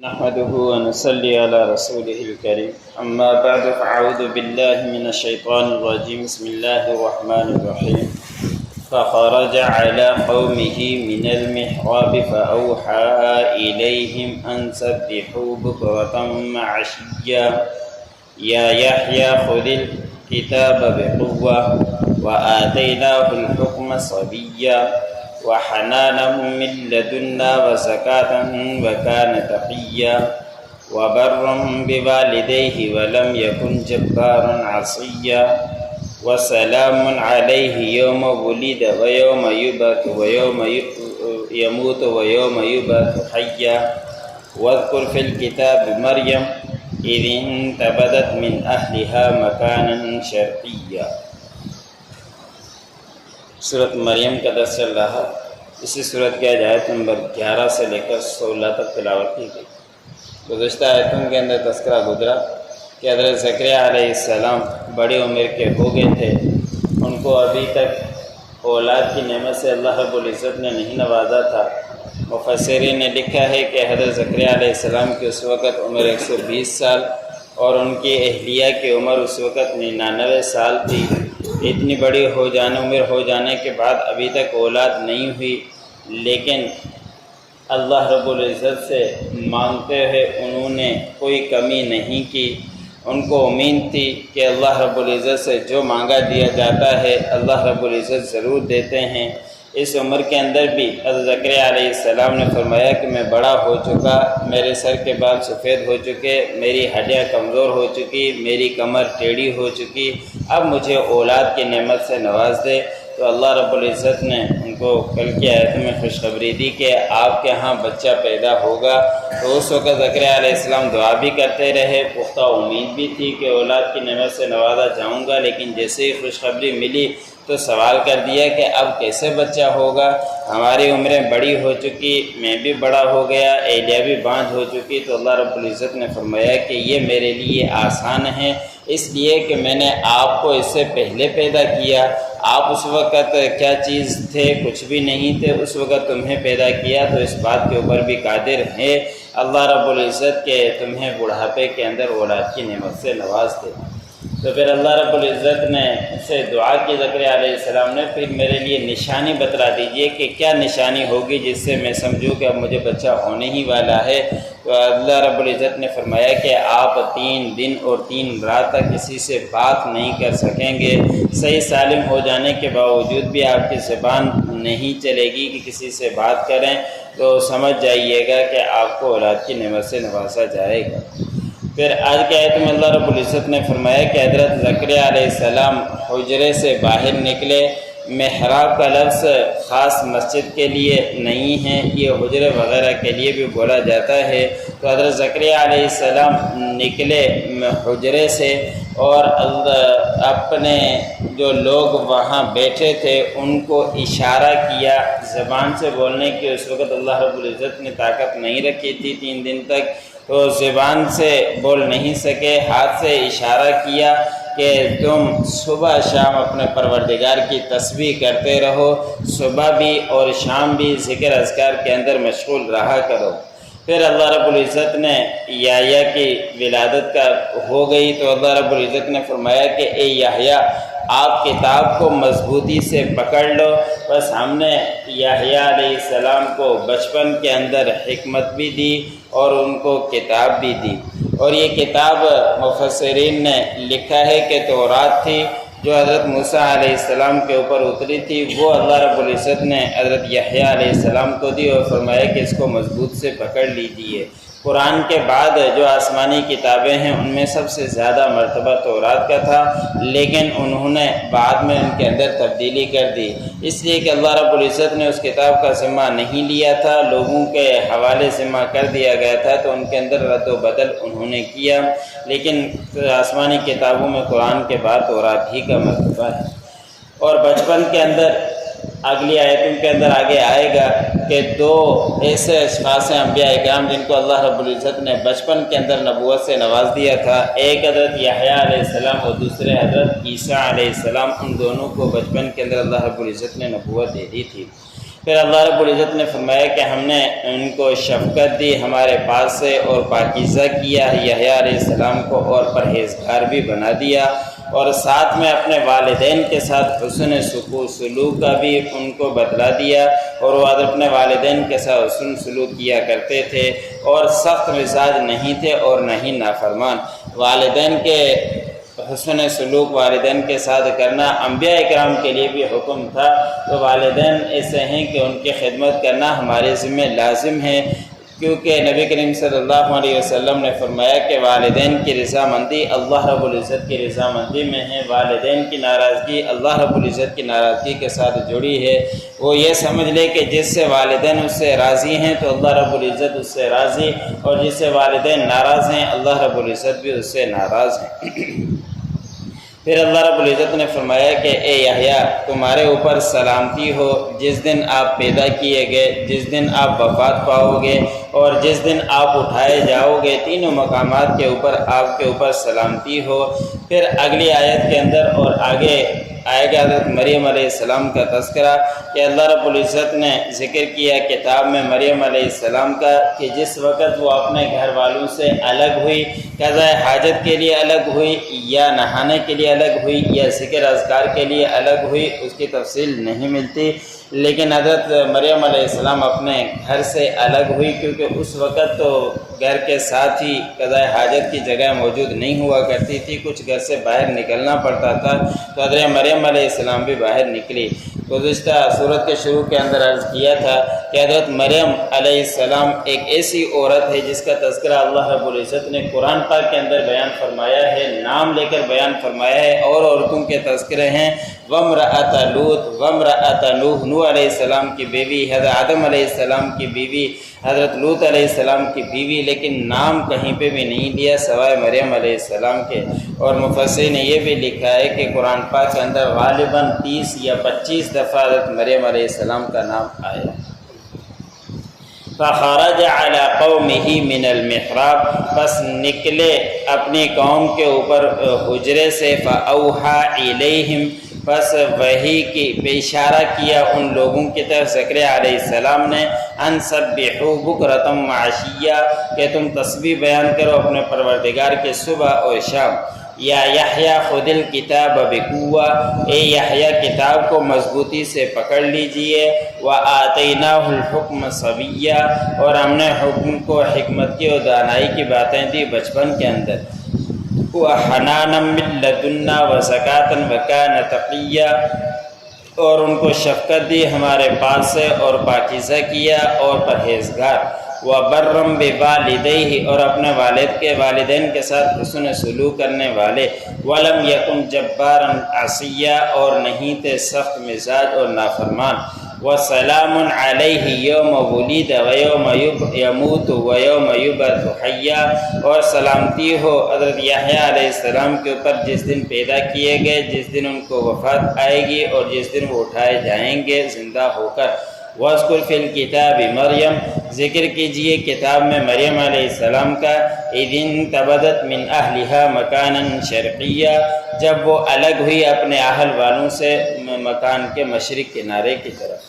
نحمده ونصلي على رسوله الكريم أما بعد فأعوذ بالله من الشيطان الرجيم بسم الله الرحمن الرحيم فخرج على قومه من المحراب فأوحى إليهم أن سبحوا بكرة وعشيا يا يحيى خذ الكتاب بقوة وآتيناه الحكم صبيا وحنانا من لدنا وزكاة وكان تقيا وبرا بوالديه ولم يكن جبارا عصيا وسلام عليه يوم ولد ويوم يبعث ويوم يموت ويوم يبعث حيا واذكر في الكتاب مريم إذ انتبذت من أهلها مكانا شرقيا۔ سورۃ مریم کا درس چل رہا۔ اسی سورۃ کی آیت نمبر 11 سے لے کر 16 تک تلاوت کی گئی۔ گزشتہ آیتوں کے اندر تذکرہ گزرا کہ حضرت زکریا علیہ السلام بڑی عمر کے ہو گئے تھے، ان کو ابھی تک اولاد کی نعمت سے اللہ رب العزت نے نہیں نوازا تھا۔ مفسرین نے لکھا ہے کہ حضرت زکریا علیہ السلام کی اس وقت عمر 120 سال اور ان کی اہلیہ کی عمر اس وقت 99 سال تھی۔ اتنی بڑی عمر ہو جانے کے بعد ابھی تک اولاد نہیں ہوئی، لیکن اللہ رب العزت سے مانگتے ہوئے انہوں نے کوئی کمی نہیں کی۔ ان کو امید تھی کہ اللہ رب العزت سے جو مانگا دیا جاتا ہے اللہ رب العزت ضرور دیتے ہیں۔ اس عمر کے اندر بھی حضرت زکریا علیہ السلام نے فرمایا کہ میں بڑا ہو چکا، میرے سر کے بال سفید ہو چکے، میری ہڈیاں کمزور ہو چکی، میری کمر ٹیڑھی ہو چکی، اب مجھے اولاد کی نعمت سے نواز دے۔ تو اللہ رب العزت نے ان کو کل کی آیت میں خوشخبری دی کہ آپ کے ہاں بچہ پیدا ہوگا۔ تو اس وقت زکریا علیہ السلام دعا بھی کرتے رہے، پختہ امید بھی تھی کہ اولاد کی نعمت سے نوازا جاؤں گا، لیکن جیسے ہی خوشخبری ملی تو سوال کر دیا کہ اب کیسے بچہ ہوگا، ہماری عمریں بڑی ہو چکی، میں بھی بڑا ہو گیا، اہلیہ بھی بانجھ ہو چکی۔ تو اللہ رب العزت نے فرمایا کہ یہ میرے لیے آسان ہے، اس لیے کہ میں نے آپ کو اس سے پہلے پیدا کیا۔ آپ اس وقت کیا چیز تھے؟ کچھ بھی نہیں تھے، اس وقت تمہیں پیدا کیا، تو اس بات کے اوپر بھی قادر ہے اللہ رب العزت کہ تمہیں بڑھاپے کے اندر اولاد کی نعمت سے نواز دے۔ تو پھر اللہ رب العزت نے اس سے دعا کی زکریا علیہ السلام نے، پھر میرے لیے نشانی بتلا دیجئے کہ کیا نشانی ہوگی جس سے میں سمجھوں کہ اب مجھے بچہ ہونے ہی والا ہے۔ تو اللہ رب العزت نے فرمایا کہ آپ 3 دن اور 3 رات تک کسی سے بات نہیں کر سکیں گے، صحیح سالم ہو جانے کے باوجود بھی آپ کی زبان نہیں چلے گی کہ کسی سے بات کریں، تو سمجھ جائیے گا کہ آپ کو اولاد کی نعمت سے نوازا جائے گا۔ پھر آج کی آیت میں اللہ رب العزت نے فرمایا کہ حضرت زکریا علیہ السلام حجرے سے باہر نکلے۔ محراب کا لفظ خاص مسجد کے لیے نہیں ہے، یہ حجرے وغیرہ کے لیے بھی بولا جاتا ہے۔ تو حضرت زکریا علیہ السلام نکلے حجرے سے اور اپنے جو لوگ وہاں بیٹھے تھے ان کو اشارہ کیا، زبان سے بولنے کی اس وقت اللہ رب العزت نے طاقت نہیں رکھی تھی 3 دن تک، تو زبان سے بول نہیں سکے، ہاتھ سے اشارہ کیا کہ تم صبح شام اپنے پروردگار کی تسبیح کرتے رہو، صبح بھی اور شام بھی ذکر اذکار کے اندر مشغول رہا کرو۔ پھر اللہ رب العزت نے یحییٰ کی ولادت کا ہو گئی تو اللہ رب العزت نے فرمایا کہ اے یحییٰ آپ کتاب کو مضبوطی سے پکڑ لو۔ بس ہم نے یحییٰ علیہ السلام کو بچپن کے اندر حکمت بھی دی اور ان کو کتاب بھی دی، اور یہ کتاب مفسرین نے لکھا ہے کہ تورات تھی جو حضرت موسیٰ علیہ السلام کے اوپر اتری تھی، وہ اللہ رب العزت نے حضرت یحییٰ علیہ السلام کو دی اور فرمایا کہ اس کو مضبوط سے پکڑ لیجیے۔ قرآن کے بعد جو آسمانی کتابیں ہیں ان میں سب سے زیادہ مرتبہ تورات کا تھا، لیکن انہوں نے بعد میں ان کے اندر تبدیلی کر دی، اس لیے کہ اللہ رب العزت نے اس کتاب کا ذمہ نہیں لیا تھا، لوگوں کے حوالے ذمہ کر دیا گیا تھا، تو ان کے اندر رد و بدل انہوں نے کیا۔ لیکن آسمانی کتابوں میں قرآن کے بعد تورات ہی کا مرتبہ ہے۔ اور بچپن کے اندر اگلی آیتوں کے اندر آگے آئے گا کہ 2 ایسے اشخاص ہیں انبیاء اکرام جن کو اللہ رب العزت نے بچپن کے اندر نبوت سے نواز دیا تھا، ایک حضرت یحییٰ علیہ السلام اور دوسرے حضرت عیسیٰ علیہ السلام۔ ان دونوں کو بچپن کے اندر اللہ رب العزت نے نبوت دے دی تھی۔ پھر اللہ رب العزت نے فرمایا کہ ہم نے ان کو شفقت دی ہمارے پاس سے اور پاکیزہ کیا یحییٰ علیہ السلام کو اور پرہیزگار بھی بنا دیا، اور ساتھ میں اپنے والدین کے ساتھ حسن سلوک کا بھی ان کو بتلا دیا، اور وہ اپنے والدین کے ساتھ حسن سلوک کیا کرتے تھے اور سخت مزاج نہیں تھے اور نہ ہی نافرمان۔ والدین کے حسن سلوک والدین کے ساتھ کرنا انبیاء اکرام کے لیے بھی حکم تھا، تو والدین ایسے ہیں کہ ان کی خدمت کرنا ہمارے ذمہ لازم ہے، کیونکہ نبی کریم صلی اللہ علیہ وسلم نے فرمایا کہ والدین کی رضامندی اللہ رب العزت کی رضامندی میں ہے، والدین کی ناراضگی اللہ رب العزت کی ناراضگی کے ساتھ جڑی ہے۔ وہ یہ سمجھ لے کہ جس سے والدین اس سے راضی ہیں تو اللہ رب العزت اس سے راضی، اور جس سے والدین ناراض ہیں اللہ رب العزت بھی اس سے ناراض ہیں۔ پھر اللہ رب العزت نے فرمایا کہ اے یحییٰ تمہارے اوپر سلامتی ہو جس دن آپ پیدا کیے گئے، جس دن آپ وفات پاؤ گے اور جس دن آپ اٹھائے جاؤ گے، تینوں مقامات کے اوپر آپ کے اوپر سلامتی ہو۔ پھر اگلی آیت کے اندر اور آگے آئے گا حضرت مریم علیہ السلام کا تذکرہ کہ اللہ رب العزت نے ذکر کیا کتاب میں مریم علیہ السلام کا کہ جس وقت وہ اپنے گھر والوں سے الگ ہوئی، قضاء حاجت کے لیے الگ ہوئی یا نہانے کے لیے الگ ہوئی یا ذکر اذکار کے لیے الگ ہوئی، اس کی تفصیل نہیں ملتی، لیکن حضرت مریم علیہ السلام اپنے گھر سے الگ ہوئی کیونکہ اس وقت تو گھر کے ساتھ ہی قضاء حاجت کی جگہ موجود نہیں ہوا کرتی تھی، کچھ گھر سے باہر نکلنا پڑتا تھا، تو حضرت مریم علیہ السلام بھی باہر نکلی۔ گزشتہ صورت کے شروع کے اندر عرض کیا تھا کہ حضرت مریم علیہ السلام ایک ایسی عورت ہے جس کا تذکرہ اللہ رب العزت نے قرآن پاک کے اندر بیان فرمایا ہے، نام لے کر بیان فرمایا ہے، اور عورتوں کے تذکرے ہیں وامرأۃ لوط، وامرأۃ نوح، نوح علیہ السلام کی بیوی، حضرت آدم علیہ السلام کی بیوی، حضرت لوط علیہ السلام کی بیوی، لیکن نام کہیں پہ بھی نہیں دیا سوائے مریم علیہ السلام کے۔ اور مفسرین نے یہ بھی لکھا ہے کہ قرآن پاک کے اندر غالباً 30 یا 25 دفعہ حضرت مریم علیہ السلام کا نام آیا۔ فخرج علی قومہ من المحراب، بس نکلے اپنی قوم کے اوپر حجرے سے، فاوحی الیہم، بس وحی کی بے اشارہ کیا ان لوگوں کی طرف زکریا علیہ السلام نے، ان سبحوا بکرۃ وعشیا، کہ تم تسبیح بیان کرو اپنے پروردگار کے صبح اور شام۔ یا یحییٰ خذ الکتاب بقوہ، اے یحییٰ کتاب کو مضبوطی سے پکڑ لیجئے، وآتیناہ الحکم صبیا، اور ہم نے حکم کو حکمت کی اور دانائی کی باتیں دی بچپن کے اندر، وحنانا من لدنا وزکاۃ وکان تقیا، اور ان کو شفقت دی ہمارے پاس سے اور پاکیزہ کیا اور پرہیزگار، وبرم بوالدیہ، اور اپنے والدین کے ساتھ حسن سلوک کرنے والے، ولم یکن جبارا عصیا، اور نہیں تھے سخت مزاج اور نافرمان، وسلام علیہ یوم ولد ویوم یموت ویوم یبعث حیا، اور سلامتی ہو حضرت یحییٰ علیہ السلام کے اوپر جس دن پیدا کیے گئے، جس دن ان کو وفات آئے گی اور جس دن وہ اٹھائے جائیں گے زندہ ہو کر۔ وَاذْكُرْ فِي الْكِتَابِ مریم، ذکر کیجئے کتاب میں مریم علیہ السلام کا، اِذِ انتبذت من اہلها مکانا شرقیا، جب وہ الگ ہوئی اپنے اہل والوں سے مکان کے مشرق کنارے کی طرف۔